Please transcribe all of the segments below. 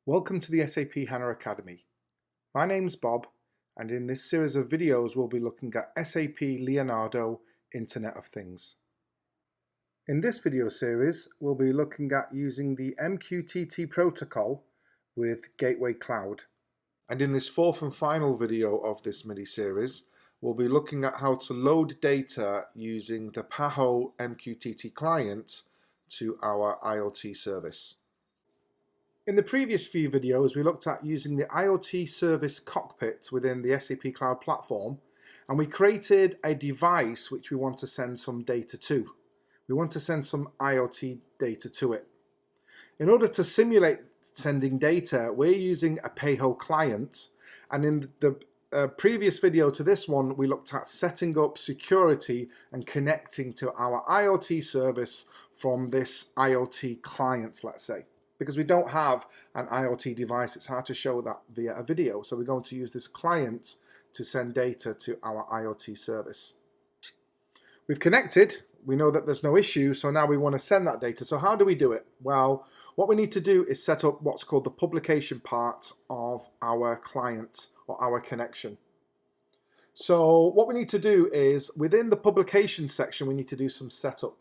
Welcome to the SAP HANA Academy. My name's Bob, and in this series of videos we'll be looking at SAP Leonardo Internet of Things. In this video series we'll be looking at using the MQTT protocol with Gateway Cloud. And in this fourth and final video of this mini-series we'll be looking at how to load data using the PAHO MQTT client to our IoT service. In the previous few videos, we looked at using the IoT service cockpit within the SAP Cloud Platform, and we created a device which we want to send some data to. We want to send some IoT data to it. In order to simulate sending data, we're using a PAHO client, and in the previous video to this one, we looked at setting up security and connecting to our IoT service from this IoT client, let's say. Because we don't have an IoT device, it's hard to show that via a video. So we're going to use this client to send data to our IoT service. We've connected, we know that there's no issue, so now we want to send that data. So how do we do it? Well, what we need to do is set up what's called the publication part of our client or our connection. So what we need to do is, within the publication section, we need to do some setup.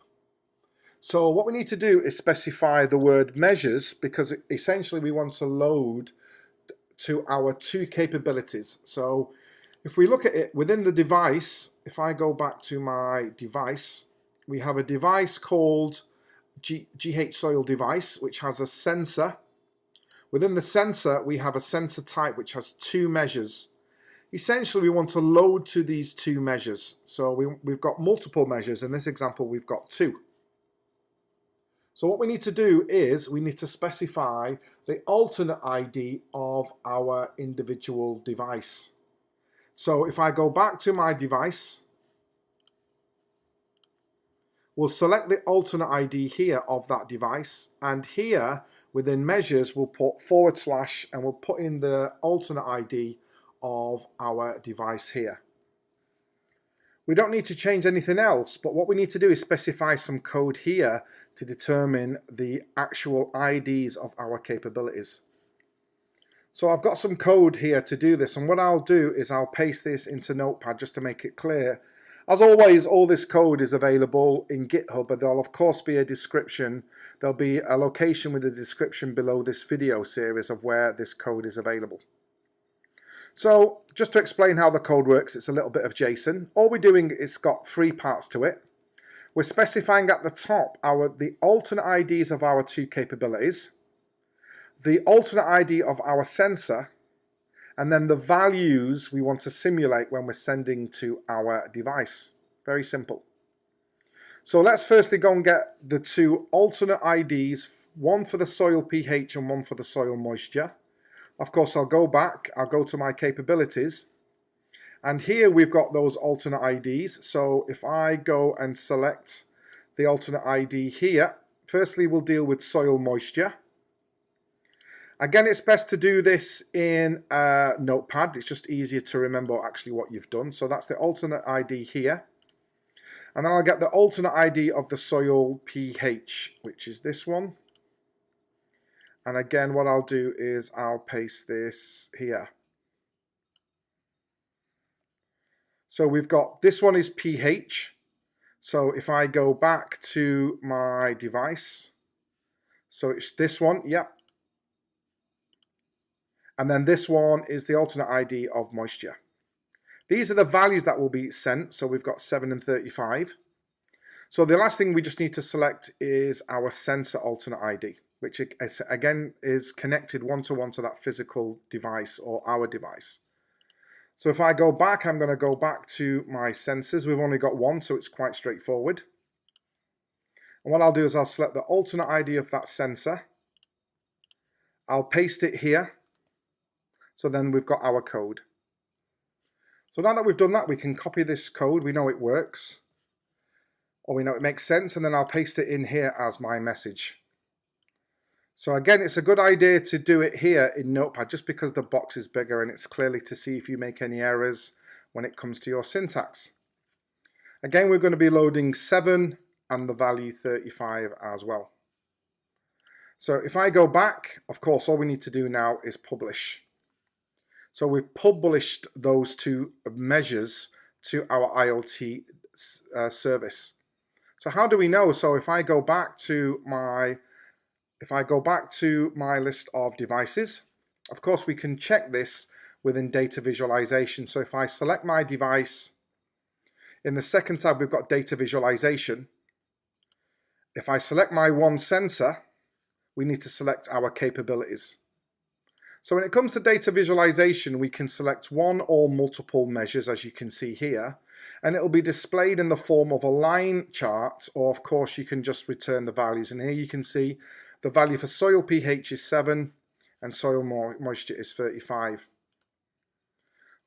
So what we need to do is specify the word measures, because essentially we want to load to our two capabilities. So if we look at it within the device, if I go back to my device, we have a device called GH Soil device, which has a sensor. Within the sensor, we have a sensor type which has two measures. Essentially, we want to load to these two measures. So we've got multiple measures. In this example, we've got two. So what we need to do is we need to specify the alternate ID of our individual device. So if I go back to my device, we'll select the alternate ID here of that device, and here within measures we'll put / and we'll put in the alternate ID of our device here. We don't need to change anything else, but what we need to do is specify some code here to determine the actual IDs of our capabilities. So I've got some code here to do this, and what I'll do is I'll paste this into Notepad just to make it clear. As always, all this code is available in GitHub, but there'll of course be a description. There'll be a location with a description below this video series of where this code is available. So just to explain how the code works, it's a little bit of JSON. All we're doing is got three parts to it. We're specifying at the top the alternate IDs of our two capabilities, the alternate ID of our sensor, and then the values we want to simulate when we're sending to our device. Very simple. So let's firstly go and get the two alternate IDs, one for the soil pH and one for the soil moisture. Of course, I'll go back, I'll go to my capabilities, and here we've got those alternate IDs. So if I go and select the alternate ID here, firstly we'll deal with soil moisture. Again, it's best to do this in Notepad, it's just easier to remember actually what you've done. So that's the alternate ID here. And then I'll get the alternate ID of the soil pH, which is this one. And again, what I'll do is I'll paste this here. So we've got, this one is pH. So if I go back to my device, so it's this one, yep. And then this one is the alternate ID of moisture. These are the values that will be sent. So we've got 7 and 35. So the last thing we just need to select is our sensor alternate ID, which again is connected one-to-one to that physical device or our device. So if I go back, I'm going to go back to my sensors. We've only got one, so it's quite straightforward. And what I'll do is I'll select the alternate ID of that sensor. I'll paste it here. So then we've got our code. So now that we've done that, we can copy this code. We know it works, or we know it makes sense, and then I'll paste it in here as my message. So again, it's a good idea to do it here in Notepad just because the box is bigger and it's clearly to see if you make any errors when it comes to your syntax. Again, we're going to be loading 7 and the value 35 as well. So if I go back, of course, all we need to do now is publish. So we've published those two measures to our IoT service. So how do we know? So if I go back to my list of devices, of course we can check this within data visualization. So if I select my device, in the second tab we've got data visualization. If I select my one sensor, we need to select our capabilities. So when it comes to data visualization, we can select one or multiple measures, as you can see here, and it will be displayed in the form of a line chart, or of course you can just return the values. And here you can see the value for soil pH is 7 and soil moisture is 35.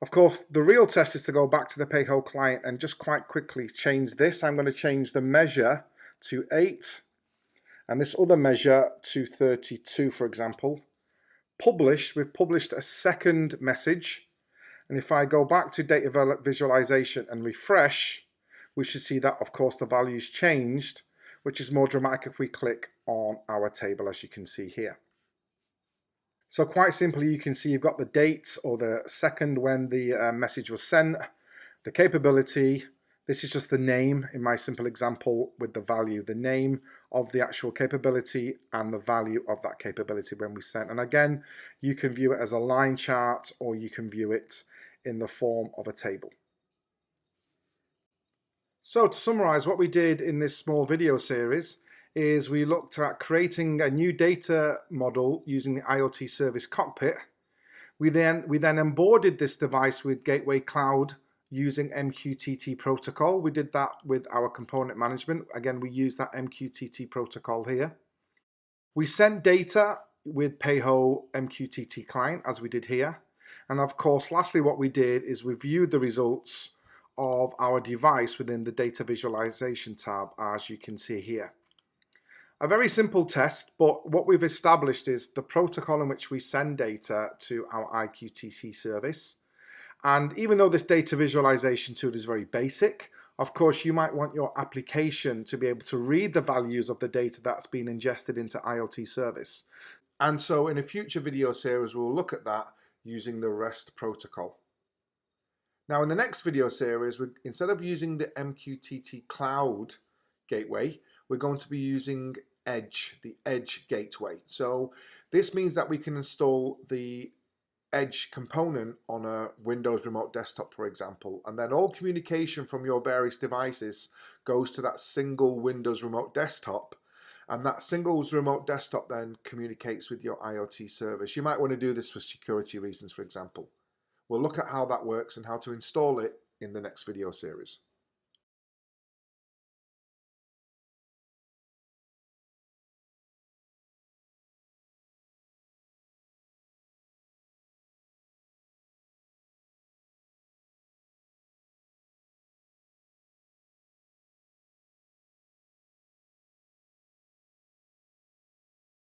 Of course, the real test is to go back to the PayHo client and just quite quickly change this. I'm going to change the measure to 8 and this other measure to 32, for example. Publish, we've published a second message, and if I go back to data visualization and refresh, we should see that of course the values changed, which is more dramatic if we click on our table, as you can see here. So quite simply, you can see you've got the date or the second when the message was sent, the capability. This is just the name in my simple example with the value, the name of the actual capability and the value of that capability when we sent. And again, you can view it as a line chart or you can view it in the form of a table. So to summarize, what we did in this small video series is we looked at creating a new data model using the IoT service cockpit. We then onboarded this device with Gateway Cloud using MQTT protocol. We did that with our component management. Again, we use that MQTT protocol here. We sent data with PayHo MQTT client, as we did here. And of course, lastly, what we did is we viewed the results of our device within the data visualization tab, as you can see here. A very simple test, but what we've established is the protocol in which we send data to our IQTT service. And even though this data visualization tool is very basic, of course you might want your application to be able to read the values of the data that's been ingested into IoT service. And so in a future video series, we'll look at that using the REST protocol. Now in the next video series, instead of using the MQTT cloud gateway, we're going to be using Edge, the Edge gateway. So this means that we can install the Edge component on a Windows remote desktop, for example, and then all communication from your various devices goes to that single Windows remote desktop, and that single remote desktop then communicates with your IoT service. You might want to do this for security reasons, for example. We'll look at how that works and how to install it in the next video series.